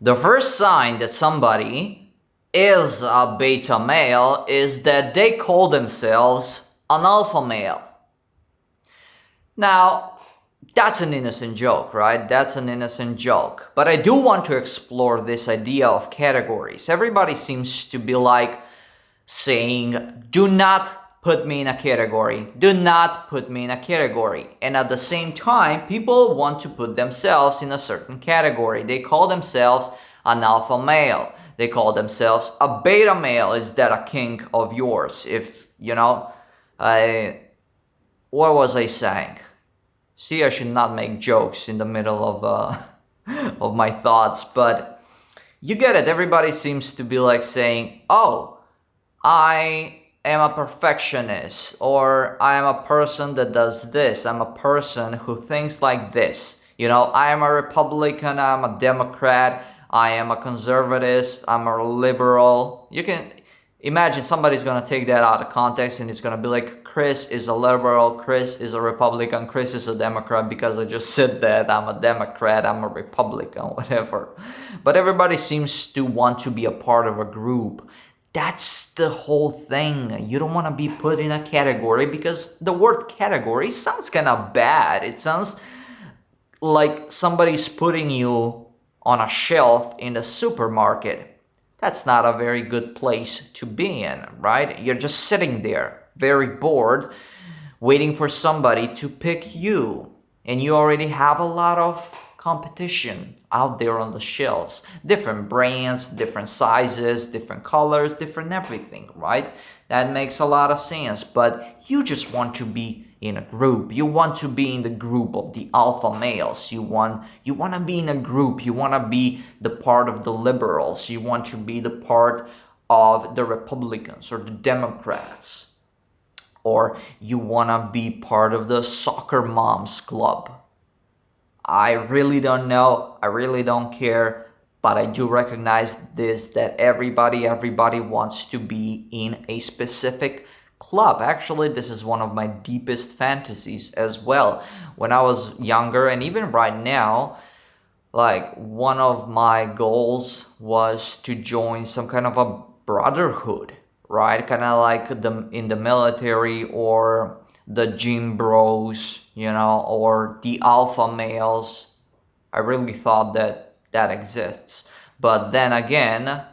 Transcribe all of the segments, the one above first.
The first sign that somebody is a beta male is that they call themselves an alpha male. Now, that's an innocent joke, right? That's an innocent joke. But I do want to explore this idea of categories. Everybody seems to be like saying, do not put me in a category. Do not put me in a category. And at the same time, people want to put themselves in a certain category. They call themselves an alpha male. They call themselves a beta male. Is that a kink of yours? If, what was I saying? See, I should not make jokes in the middle of of my thoughts, but you get it. Everybody seems to be like saying, oh, I am a perfectionist, or I am a person that does this. I'm a person who thinks like this. I am a Republican, I'm a Democrat, I am a conservative, I'm a liberal. You can imagine somebody's going to take that out of context and it's going to be like, Chris is a liberal, Chris is a Republican, Chris is a Democrat because I just said that. I'm a Democrat, I'm a Republican, whatever. But everybody seems to want to be a part of a group. That's the whole thing. You don't want to be put in a category because the word category sounds kind of bad. It sounds like somebody's putting you on a shelf in the supermarket. That's not a very good place to be in, right? You're just sitting there, very bored, waiting for somebody to pick you. And you already have a lot of competition out there on the shelves. Different brands, different sizes, different colors, different everything, right? That makes a lot of sense. But you just want to be in a group. You want to be in the group of the alpha males. You want to be in a group. You want to be the part of the liberals. You want to be the part of the Republicans or the Democrats. Or you want to be part of the soccer moms club. I really don't know. I really don't care. But I do recognize this, that everybody wants to be in a specific club. Actually, this is one of my deepest fantasies as well. When I was younger, and even right now, like one of my goals was to join some kind of a brotherhood, right? Kind of like in the military, or the gym bros, or the alpha males. I really thought that exists. But then again,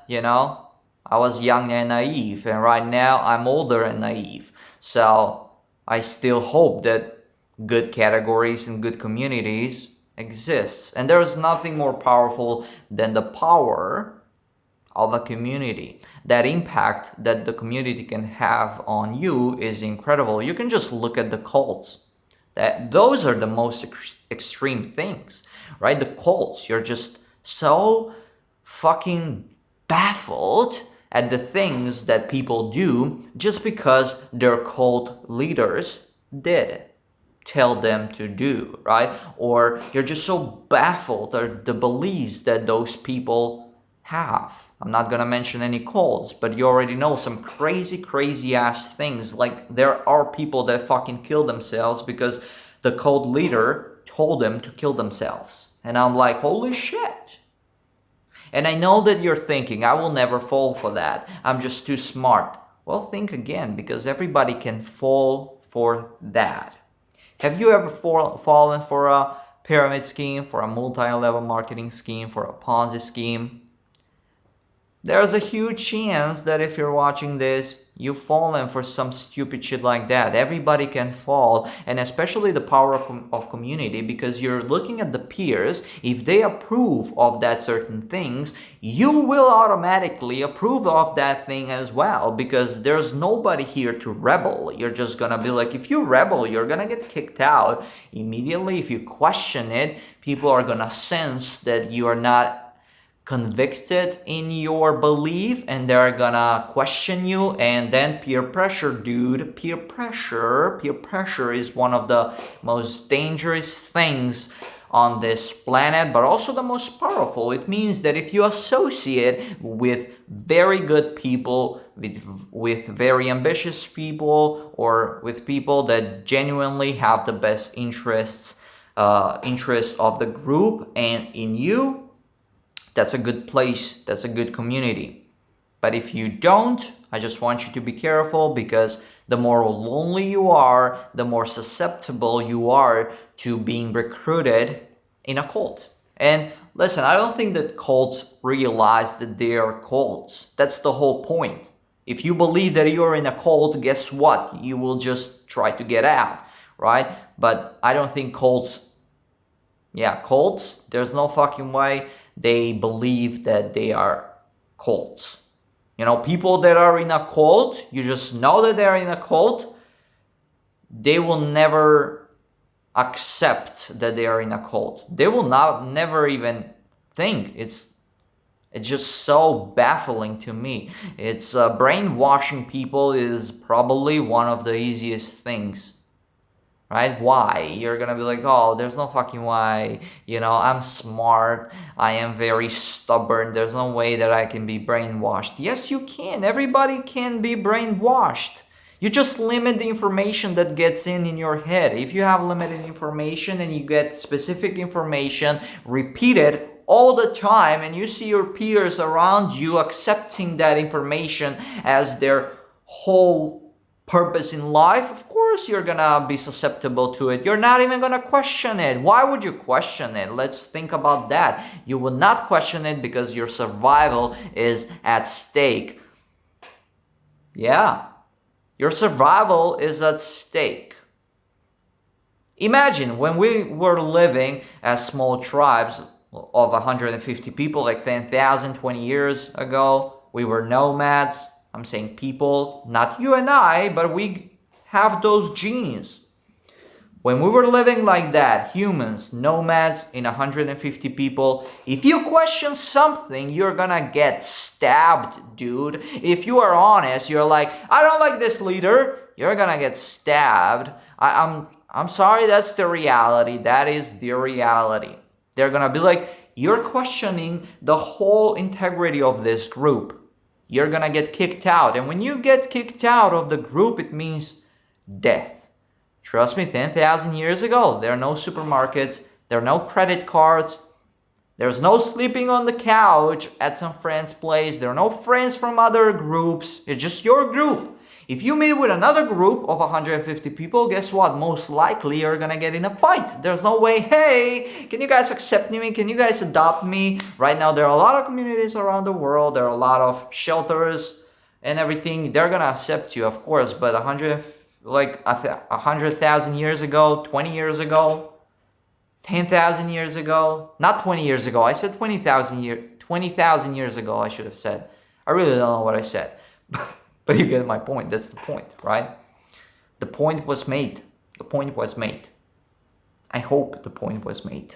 I was young and naive, and right now I'm older and naive. So I still hope that good categories and good communities exists. And there is nothing more powerful than the power of a community. That impact that the community can have on you is incredible. You can just look at the cults. Those are the most extreme things, right? The cults, you're just so fucking baffled at the things that people do just because their cult leaders did tell them to do, right? Or you're just so baffled at the beliefs that those people have. I'm not gonna mention any cults, but you already know some crazy ass things. Like there are people that fucking kill themselves because the cult leader told them to kill themselves. And I'm like, holy shit. And I know that you're thinking, I will never fall for that. I'm just too smart. Well, think again, because everybody can fall for that. Have you ever fallen for a pyramid scheme, for a multi-level marketing scheme, for a Ponzi scheme? There's a huge chance that if you're watching this, you've fallen for some stupid shit like that. Everybody can fall, and especially the power of community, because you're looking at the peers. If they approve of that certain things, you will automatically approve of that thing as well, because there's nobody here to rebel. You're just gonna be like, if you rebel, you're gonna get kicked out immediately. If you question it, people are gonna sense that you are not convicted in your belief, and they're gonna question you. And then peer pressure, dude. Peer pressure is one of the most dangerous things on this planet, but also the most powerful. It means that if you associate with very good people, with very ambitious people, or with people that genuinely have the best interest of the group and in you, That's a good place. That's a good community. But if you don't, I just want you to be careful, because the more lonely you are, the more susceptible you are to being recruited in a cult. And listen, I don't think that cults realize that they are cults. That's the whole point. If you believe that you're in a cult, guess what? You will just try to get out, right? But I don't think cults, there's no fucking way they believe that they are cults. You know, people that are in a cult, you just know that they're in a cult, they will never accept that they are in a cult. They will never even think. It's just so baffling to me. It's brainwashing people is probably one of the easiest things. Right? Why? You're gonna be like, oh, there's no fucking way. You know, I'm smart. I am very stubborn. There's no way that I can be brainwashed. Yes, you can. Everybody can be brainwashed. You just limit the information that gets in your head. If you have limited information and you get specific information repeated all the time, and you see your peers around you accepting that information as their whole purpose in life, of course you're gonna be susceptible to it. You're not even gonna question it. Why would you question it? Let's think about that. You will not question it because your survival is at stake. Yeah, your survival is at stake. Imagine when we were living as small tribes of 150 people, like 10,000, 20 years ago, we were nomads. I'm saying people, not you and I, but we have those genes. When we were living like that, humans, nomads in 150 people, if you question something, you're gonna get stabbed, dude. If you are honest, you're like, I don't like this leader, you're gonna get stabbed. I'm sorry, that's the reality. That is the reality. They're gonna be like, you're questioning the whole integrity of this group. You're gonna get kicked out. And when you get kicked out of the group, it means death. Trust me, 10,000 years ago, there are no supermarkets, there are no credit cards, there's no sleeping on the couch at some friend's place, there are no friends from other groups, it's just your group. If you meet with another group of 150 people, guess what? Most likely you're gonna get in a fight. There's no way, hey, can you guys accept me? Can you guys adopt me? Right now, there are a lot of communities around the world. There are a lot of shelters and everything. They're gonna accept you, of course, but 100,000 years ago, 20 years ago, 10,000 years ago, not 20 years ago. I said 20,000 years ago, I should have said. I really don't know what I said. But you get my point. That's the point, right? The point was made. The point was made. I hope the point was made.